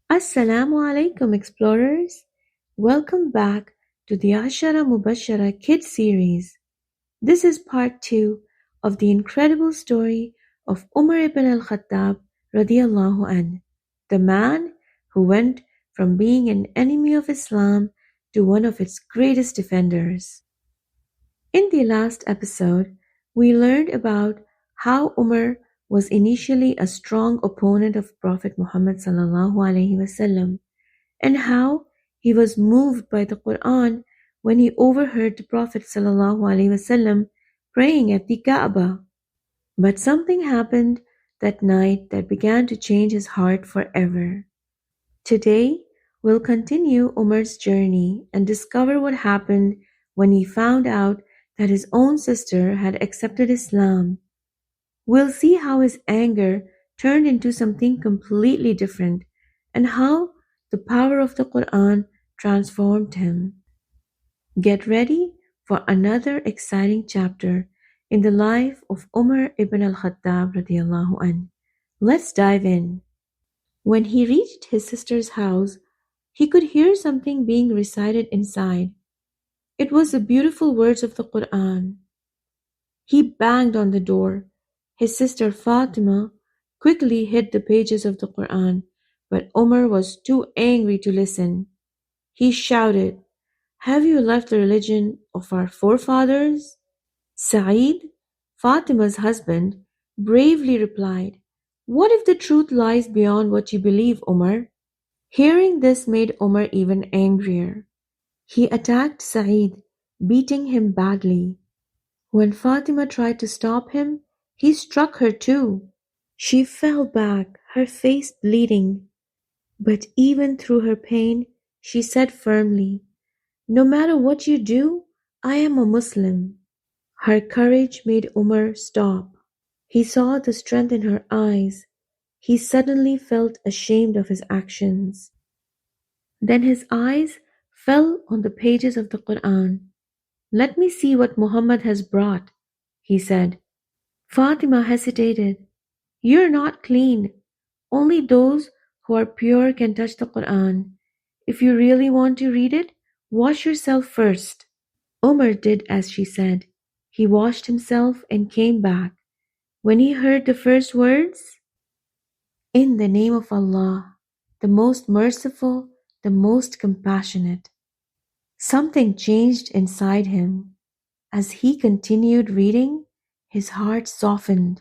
Assalamualaikum explorers. Welcome back to the Ashra Mubashara Kids series. This is part 2 of the incredible story of Umar ibn Al Khattab radiallahu an, the man who went from being an enemy of Islam to one of its greatest defenders. In the last episode, we learned about how Umar was initially a strong opponent of Prophet Muhammad sallallahu alaihi wasallam and how he was moved by the Quran when he overheard the Prophet sallallahu alaihi wasallam praying at the Kaaba. But something happened that night that began to change his heart forever. Today, we'll continue Umar's journey and discover what happened when he found out that his own sister had accepted Islam. We'll see how his anger turned into something completely different and how the power of the Quran transformed him. Get ready for another exciting chapter in the life of Umar ibn Al Khattab radiallahu an. Let's dive in. When he reached his sister's house, he could hear something being recited inside. It was the beautiful words of the Quran. He banged on the door. His sister Fatima quickly hid the pages of the Quran, but Umar was too angry to listen. He shouted, "Have you left the religion of our forefathers?" Sa'id, Fatima's husband, bravely replied, "What if the truth lies beyond what you believe, Umar?" Hearing this made Umar even angrier. He attacked Sa'id, beating him badly. When Fatima tried to stop him, he struck her too. She fell back, her face bleeding. But even through her pain, she said firmly, "No matter what you do, I am a Muslim." Her courage made Umar stop. He saw the strength in her eyes. He suddenly felt ashamed of his actions. Then his eyes fell on the pages of the Quran. "Let me see what Muhammad has brought," he said. Fatima hesitated. "You're not clean. Only those who are pure can touch the Quran. If you really want to read it, wash yourself first." Umar did as she said. He washed himself and came back. When he heard the first words, "In the name of Allah, the most merciful, the most compassionate," something changed inside him. As he continued reading, his heart softened.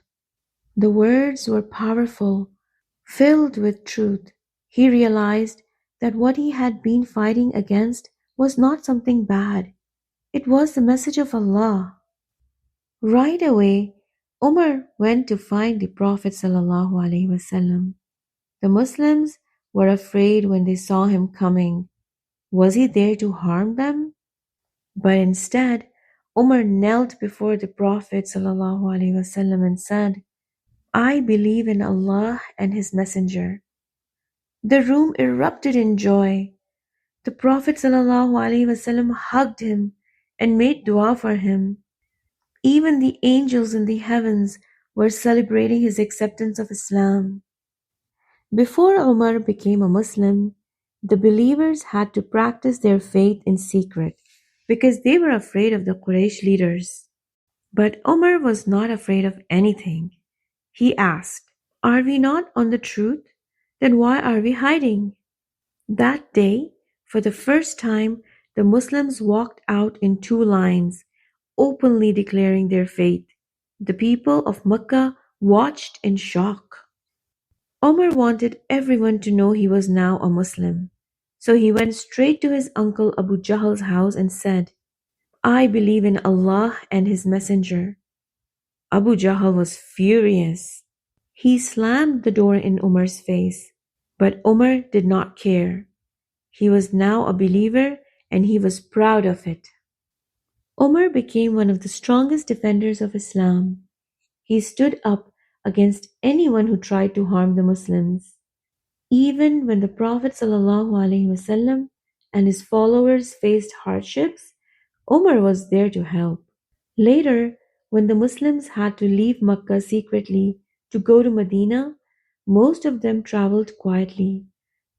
The words were powerful, filled with truth. He realized that what he had been fighting against was not something bad. It was the message of Allah. Right away, Umar went to find the Prophet ﷺ. The Muslims were afraid when they saw him coming. Was he there to harm them? But instead, Umar knelt before the Prophet ﷺ and said, "I believe in Allah and His Messenger." The room erupted in joy. The Prophet ﷺ hugged him and made dua for him. Even the angels in the heavens were celebrating his acceptance of Islam. Before Umar became a Muslim, the believers had to practice their faith in secret because they were afraid of the Quraysh leaders. But Umar was not afraid of anything. He asked, "Are we not on the truth? Then why are we hiding?" That day, for the first time, the Muslims walked out in two lines, openly declaring their faith. The people of Mecca watched in shock. Omar wanted everyone to know he was now a Muslim. So he went straight to his uncle Abu Jahl's house and said, "I believe in Allah and His Messenger." Abu Jahl was furious. He slammed the door in Umar's face. But Umar did not care. He was now a believer and he was proud of it. Umar became one of the strongest defenders of Islam. He stood up against anyone who tried to harm the Muslims. Even when the Prophet ﷺ and his followers faced hardships, Umar was there to help. Later, when the Muslims had to leave Mecca secretly to go to Medina, most of them traveled quietly.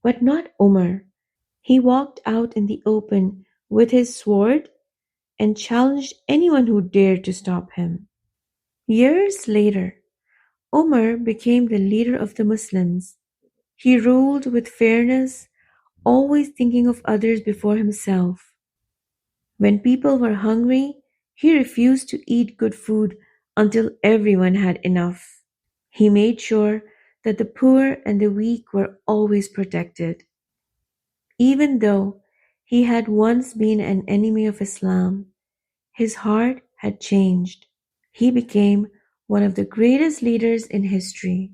But not Umar. He walked out in the open with his sword and challenged anyone who dared to stop him. Years later, Umar became the leader of the Muslims. He ruled with fairness, always thinking of others before himself. When people were hungry, he refused to eat good food until everyone had enough. He made sure that the poor and the weak were always protected. Even though he had once been an enemy of Islam, his heart had changed. He became one of the greatest leaders in history.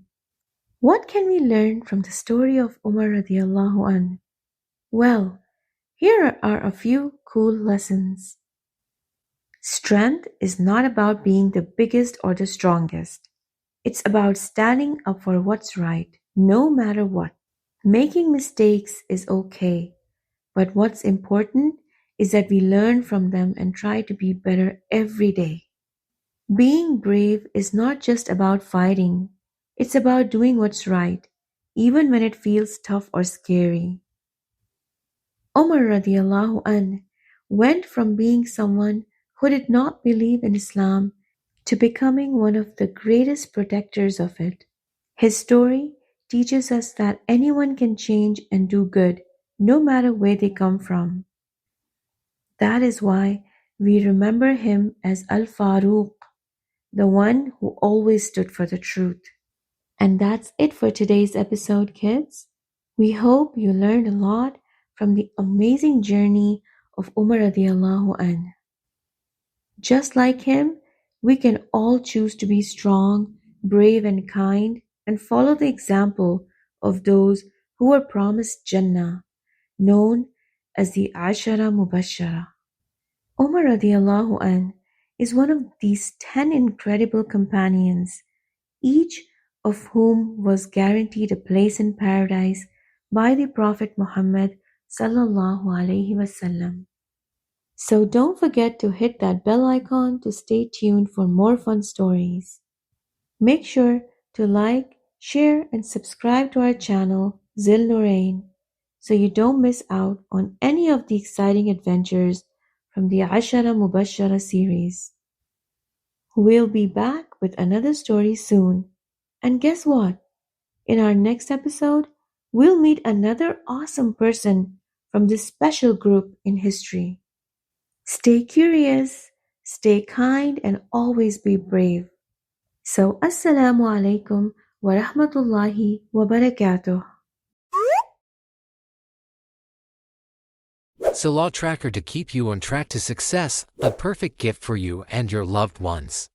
What can we learn from the story of Umar radiallahu an? Well, here are a few cool lessons. Strength is not about being the biggest or the strongest. It's about standing up for what's right, no matter what. Making mistakes is okay, but what's important is that we learn from them and try to be better every day. Being brave is not just about fighting, it's about doing what's right, even when it feels tough or scary. Umar radiallahu an went from being someone who did not believe in Islam to becoming one of the greatest protectors of it. His story teaches us that anyone can change and do good, no matter where they come from. That is why we remember him as Al-Farooq, the one who always stood for the truth. And that's it for today's episode, kids. We hope you learned a lot from the amazing journey of Umar radiallahu an. Just like him, we can all choose to be strong, brave, and kind, and follow the example of those who were promised Jannah, known as the Ashra Mubashara. Umar radiallahu an is one of these 10 incredible companions, each of whom was guaranteed a place in paradise by the Prophet Muhammad sallallahu alaihi wasallam. So don't forget to hit that bell icon to stay tuned for more fun stories. Make sure to like, share, and subscribe to our channel Zillnoorain so you don't miss out on any of the exciting adventures from the Ashra Mubashara series. We'll be back with another story soon. And guess what? In our next episode, we'll meet another awesome person from this special group in history. Stay curious, stay kind, and always be brave. So, Assalamualaikum wa rahmatullahi wa barakatuh. Salah tracker to keep you on track to success, a perfect gift for you and your loved ones.